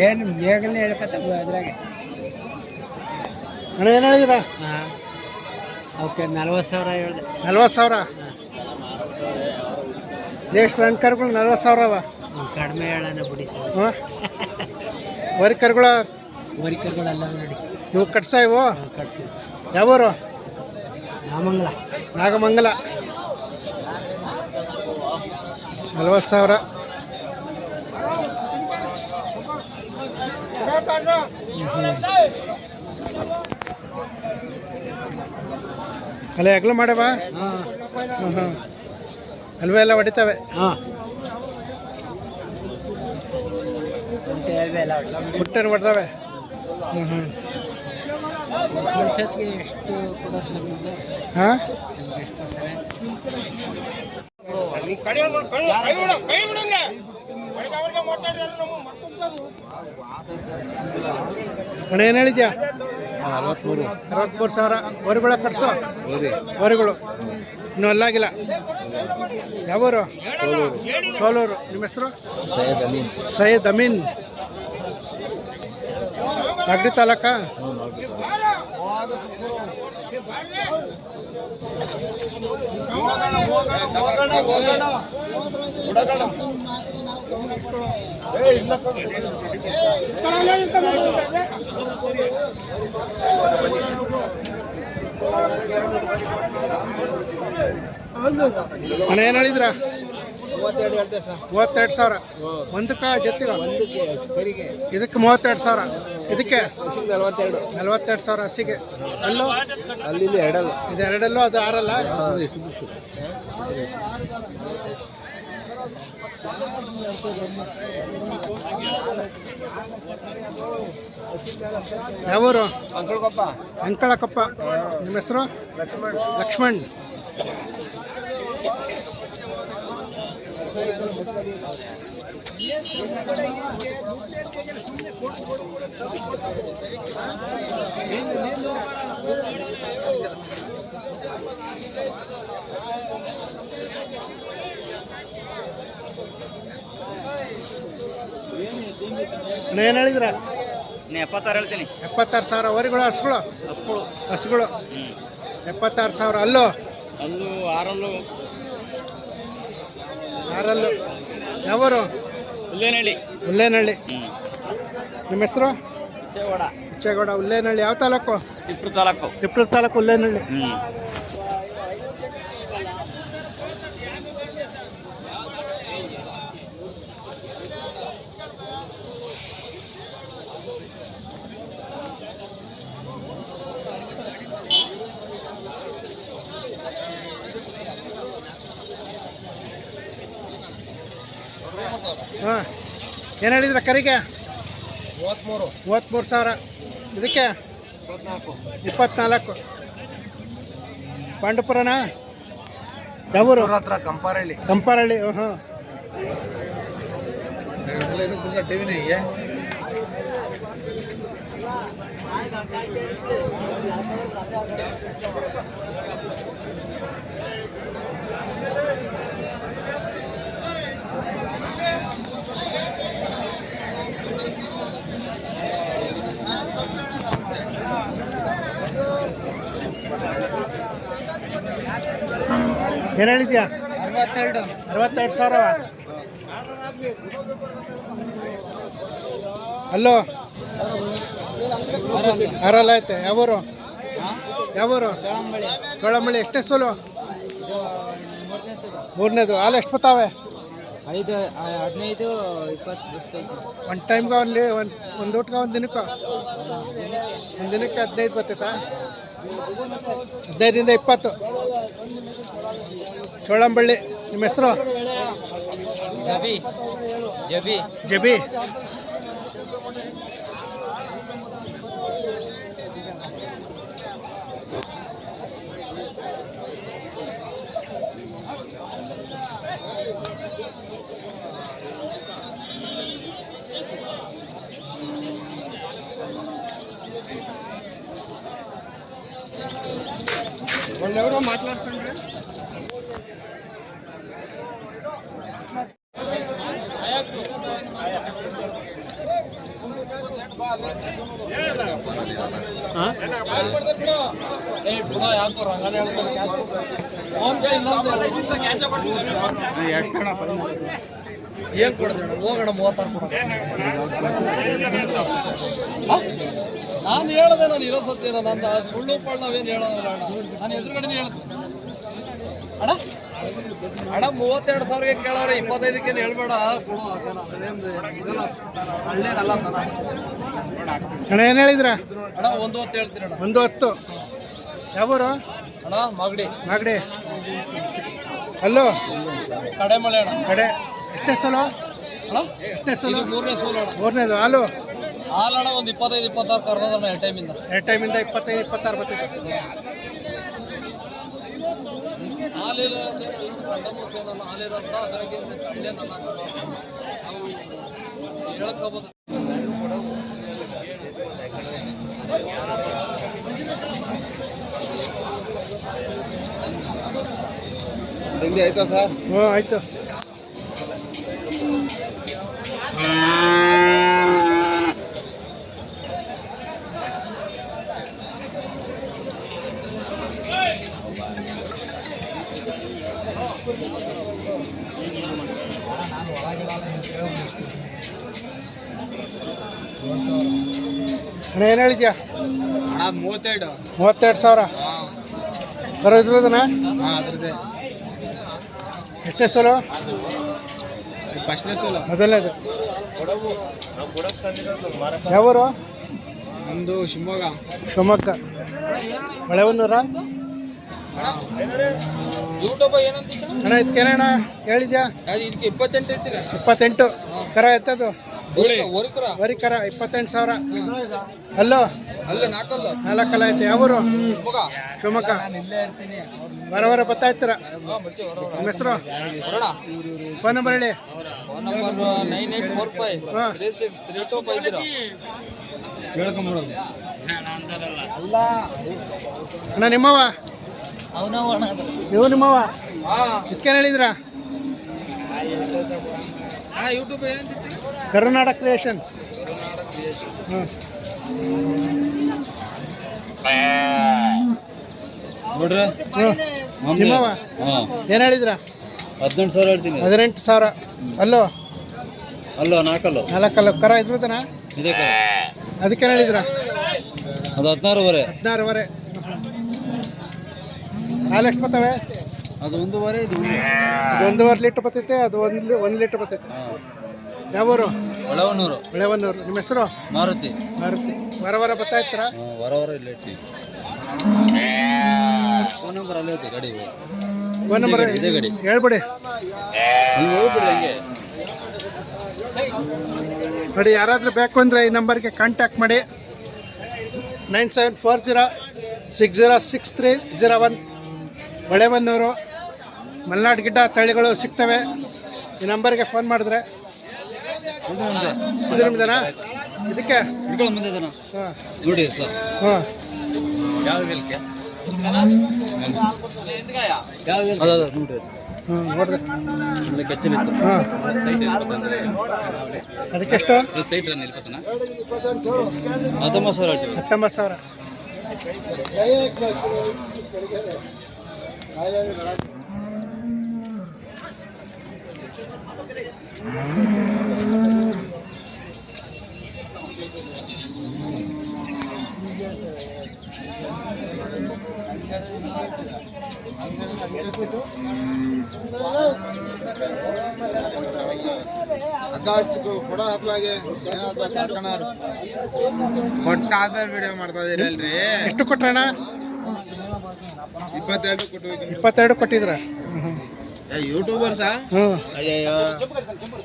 ಏನು ಬೇಗನೆ ಹೇಳ್ಕತ್ತ ಅದ್ರಾಗೆ ಅಣ್ಣ ಏನು ಹೇಳಿದಿರ? ಹಾಂ ಓಕೆ 40,000 ಹೇಳಿದೆ. 40,000 ಎಷ್ಟು ರನ್ ಕರ್ಗಳು? 40,000 ಅವ. ಕಡಿಮೆ ಹೇಳೋಣ ಬಿಡಿ ಸರ್. ಹಾಂ ವರಿ ಕರ್ಗಳು ವರಿಕರ್ಗಳೆಲ್ಲ ನೋಡಿ ಇವು ಕಟ್ಸ ಇವು ಕಟ್ಸಿ. ಯಾವೂರು? ನಾಮಂಗಲ. ನಾಗಮಂಗಲ. 40,000. ಅಲ್ಲ ಎಗ್ಲು ಮಾಡವ? ಹಾಂ ಹಾಂ ಅಲ್ವೇ ಎಲ್ಲ ಹೊಡಿತವೆ. ಹಾಂ ಅಂತ ಮುಟ್ಟೆನು ಹೊಡ್ತವೆ. ವರ್ಷಕ್ಕೆ ಎಷ್ಟು ಕೊಡೋರು ಸರ್ ನಿಮಗೆ? ಹಾಂ ಎಷ್ಟು ಕೊಡ್ತಾರೆ? ಅಣ್ಣ ಏನು ಹೇಳಿದ್ಯಾ? 63,000. 63,000 ವರಿಗಳ ಕಟ್ಸೋ ವರಿಗಳು ಇನ್ನೂ ಅಲ್ಲಾಗಿಲ್ಲ. ಯಾವೂರು? ಸೋಲೂರು. ನಿಮ್ಮ ಹೆಸರು? ಸೈಯದ್ ಅಮೀನ್. ಅಗ್ಡಿ ತಾಲೂಕಾ? ಅಣ್ಣ ಏನು ಹೇಳಿದ್ರ? 32,000 ಒಂದಕ್ಕೆ ಜೊತೆಗೆ ಇದಕ್ಕೆ 32,000. ಇದಕ್ಕೆ 42,000 ಹಸಿಗೆ. ಅಲ್ಲೋ ಅಲ್ಲಿ ಎರಡಲ್ಲ, ಇದು ಎರಡಲ್ಲೂ ಅದು ಆರಲ್ಲ. ಯಾವೂರು? ಅಂಕಳಕೊಪ್ಪ. ನಿಮ್ಮ ಹೆಸರು? ಲಕ್ಷ್ಮಣ್. ಏನು ಹೇಳಿದ್ರ? 76 ಹೇಳ್ತೀನಿ. 76,000 ವರಿಗಳು. ಹಸುಗಳು 76,000. ಅಲ್ಲೂ ಆರಲ್ಲೂ ಯಾವೂರು? ಹುಲ್ಲೇನಹಳ್ಳಿ. ನಿಮ್ಮ ಹೆಸರು? ಹುಚ್ಚೇಗೌಡ. ಹುಲ್ಲೇನಹಳ್ಳಿ ಯಾವ ತಾಲೂಕು? ತಿಪ್ಟೂರು ತಾಲೂಕು ಹುಲ್ಲೇನಹಳ್ಳಿ. ಹಾಂ ಏನು ಹೇಳಿದ್ರ ಕರಿಗೆ? 33,000. ಇದಕ್ಕೆ 24. ಪಾಂಡುಪುರನಾ? ಯಾವೂರು? ಹತ್ರ ಕಂಪಾರಳ್ಳಿ. ಹಾಂ ಏನು ಹೇಳಿದ್ಯಾ? 62,000. ಅಲ್ಲೋ ಆರಲ್ಲ ಐತೆ. ಯಾವೂರು? ಚೋಳಂಬಳ್ಳಿ. ಎಷ್ಟೇ ಸೋಲು? 3ನೇದು. ಹಾಲು ಎಷ್ಟು ಬರ್ತಾವೆ? 5, 15, 20 ಒಂದು ಟೈಮ್ಗೆ ಅಲ್ಲಿ ಒಂದು ಊಟಕ್ಕೆ ಒಂದು ದಿನಕ್ಕೆ 15 ಬರ್ತೈತಾ? 15ರಿಂದ 20. ಚೋಳಂಬಳ್ಳಿ. ನಿಮ್ಮ ಹೆಸರು? ಜಬಿ. ಒಳ್ಳೆಯವರು ಮಾತಾಡ್ಕೊಂಡ್ರೆ ಹಾಂ ಏನ್ ಕೊಡ್ತೇವೆ ಹೋಗೋಣ 36 ಕೊಡ. ನಾನು ಹೇಳ್ದೆ, ನಾನು ಇರೋ ಸತ್ಯ ನಂದ ಸುಳ್ಳು ಪಳ್ಳು ನಾವೇನು ಹೇಳೋದಿಲ್ಲ ಅಣ್ಣ. ನಾನು ಎದುರುಗಡೆ ಹೇಳ್ತೀನಿ ಅಣ್ಣ. ಅಣ್ಣ 32,000ಗೆ ಕೇಳೋರೆ, 25ಕ್ಕೇನು ಹೇಳ್ಬೇಡ ಕೊಡು. ಹಳ್ಳೇನಲ್ಲ ತನ ಅಣ್ಣ. ಏನು ಹೇಳಿದ್ರ ಅಣ್ಣ? 1 ಹೊತ್ತು ಹೇಳ್ತೀನಿ ಅಣ್ಣ. 110. ಯಾವೂರು ಅಣ್ಣ? ಮಾಗಡಿ. ಮಾಗಡಿ. ಅಲ್ಲೋ ಕಡೆ ಮಳೆ ಅಣ್ಣ. ಕಡೆ. ಎಷ್ಟೇ ಸಲ ಅಣ್ಣ ಎಷ್ಟೇ ಸಲ? ಇದು 3ನೇ ಸೋಲು ಅಣ್ಣ. 3ನೇದು. ಹಾಲು ಹಾಲಣ್ಣ ಒಂದು 25-26 ಕರ್ದದಣ್ಣ 2 ಟೈಮಿಂದ. 2 ಟೈಮಿಂದ 25-26 ಬರ್ತೈತೆ. ಹಾಲಿಲ್ಲ ಹಾಲಿರಲ್ಲ, ಅದ್ರಾಗೆ ಕಡ್ಲೇನಲ್ಲ ಹೇಳ್ಕೋಬೋದು. ತಿಂಡಿ ಆಯ್ತಾ ಸರ್? ಹ್ಞೂ ಆಯಿತು. ಅಣ್ಣ ಏನು ಹೇಳಿದ್ಯಾ? ಅಣ್ಣ 32. 32,000 ಬರೋ ಇದ್ರದನ? ಹಾಂ ಅದ್ರದ್ದೇ. ಎಷ್ಟನೇ ಸೋಲು? ಫಸ್ಟ್ನೇ ಸೋಲು. ಮೊದಲನೇದು. ಯಾವೂರು? ನಮ್ಮದು ಶಿವಮೊಗ್ಗ. ಶಿವಮೊಗ್ಗ. ಮಳೆವನ್ನೂರ? ಯೂಟ್ಯೂಬ್ ಏನಂತ ಅಣ್ಣ ಇದಕ್ಕೇನಣ್ಣ ಹೇಳಿದ್ಯಾ? ಇದಕ್ಕೆ 28 ಇರ್ತೀರ. 28. ಕರ ಎತ್ತದು ಹೊರಿಕರ ವರಿ ಕರ 28,000. ಅಲ್ಲೋ ಅಲ್ಲೇ 4 4 ಐತೆ. ಯಾವೂರು? ಶಿವಮೊಗ್ಗ. ಶಿವಮೊಗ್ಗ. ಬರ ಬರ್ತಾ ಇರ್ತೀರ. ನಿಮ್ಮ ಹೆಸರು? ಫೋನ್ ನಂಬರ್ ಹೇಳಿ. Phone number 9845 36 3250. ಹೇಳ್ಕೊಂಬಿಡೋದು ಅಣ್ಣ ನಿಮ್ಮವ? ನೀವು ನಿಮ್ಮವ? ಇದಕ್ಕೇನು ಹೇಳಿದ್ರ? ಯೂಟ್ಯೂಬ್ ಏನಂತಿತ್ತು? ಕರ್ನಾಟಕ ಕ್ರಿಯೇಷನ್. ಹ್ಞೂ ನೋಡ್ರಿ ನಿಮ್ಮವ? ಏನು ಹೇಳಿದ್ರ? 18,000 ಹೇಳ್ತೀನಿ. 18,000. ಅಲ್ಲೋ ಅಲ್ಲೋ 4 4 ಕರ ಇದ್ರದನ? ಇದೆ ಕರ. ಅದಕ್ಕೇನು ಹೇಳಿದ್ರ? ಅದು 16,500. 16,500. ಹಾಲು ಎಷ್ಟು ಬರ್ತವೆ? ಅದು 1.5. ಇದು 1.5 ಲೀಟ್ರ್ ಬರ್ತೈತೆ. ಅದು 1 ಲೀಟ್ರ್ ಬರ್ತೈತೆ. ಯಾವೂರು? ಒಳವನ್ನೂರು. ಮಳೆವನ್ನೂರು. ನಿಮ್ಮ ಹೆಸರು? ಮಾರುತಿ. ಮಾರುತಿ. ಬರ ಬರ್ತಾ ಇರ್ತೀರಾ? ವರ ಇಲ್ಲ ಇರ್ತೀವಿ. ಫೋನ್ ನಂಬರ್ ಅಲ್ಲೇ ಐತೆ ಗಾಡಿ. ಫೋನ್ ನಂಬರ್ ಇದೆ ಗಾಡಿ. ಹೇಳ್ಬಿಡಿ. ನೀವು ಹೋಗ್ಬಿಡಿ ಹಂಗೆ. ನೋಡಿ, ಯಾರಾದರೂ ಬೇಕು ಅಂದರೆ ಈ ನಂಬರ್ಗೆ ಕಾಂಟ್ಯಾಕ್ಟ್ ಮಾಡಿ. 9740 606301. ಮಳೆವನ್ನೂರು. ಮಲೆನಾಡು ಗಿಡ್ಡ ತಳಿಗಳು ಸಿಗ್ತವೆ. ಈ ನಂಬರ್ಗೆ ಫೋನ್ ಮಾಡಿದ್ರೆ. ಇದು ನಿಮ್ದೇನಾ? ಇದಕ್ಕೆ ಇಟ್ಕೊಳ್ಳೋ ಮುಂದೆ ಇದನ್ನ ಹಾಂ ನೋಡಿ ಸರ್. ಹಾಂ ಯಾವ ಮಿಲ್ಕೆ? ಅದು ನೋಡ್ರಿ. ಹ್ಞೂ ನೋಡಿದೆ. ಒಳ್ಳೆ ಕೆಚ್ಚಲಿತ್ತು. ಹಾಂ ಅದಕ್ಕೆಷ್ಟು? ಸೈಟ್ ರನ್ 19,000 ಹೇಳ್ತೀವಿ. 19,000. ಕೊಟ್ಟಾದ್ಮೇಲೆ ವಿಡಿಯೋ ಮಾಡ್ತಾ ಇದೀರಲ್ರಿ. ಎಷ್ಟು ಕೊಟ್ರಣ್ಣ? 22 ಕೊಟ್ಟು 22 ಕೊಟ್ಟಿದ್ರ? ಯೂಟ್ಯೂಬರ್ಸಾ? ಹ್ಞೂ. ಅಯ್ಯಯ್ಯೋ,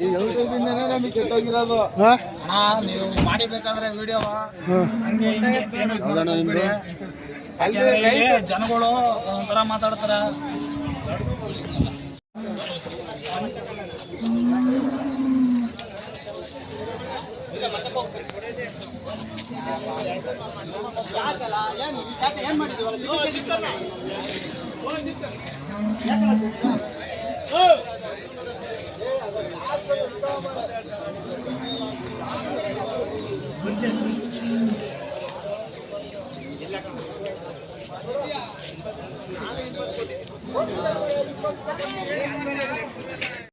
ಈ ಯೂಟ್ಯೂಬ್ ಇಂದನೇ ನಮಗೆ ಕೆಟ್ಟೋಗಿರೋದು. ಹಾಂ ನೀವು ಮಾಡಿಬೇಕಾದ್ರೆ ವಿಡಿಯೋ ಹ್ಞೂ. ಅಲ್ಲಿ ಜನಗಳು ಒಂಥರ ಮಾತಾಡ್ತಾರೆ. ಏನ್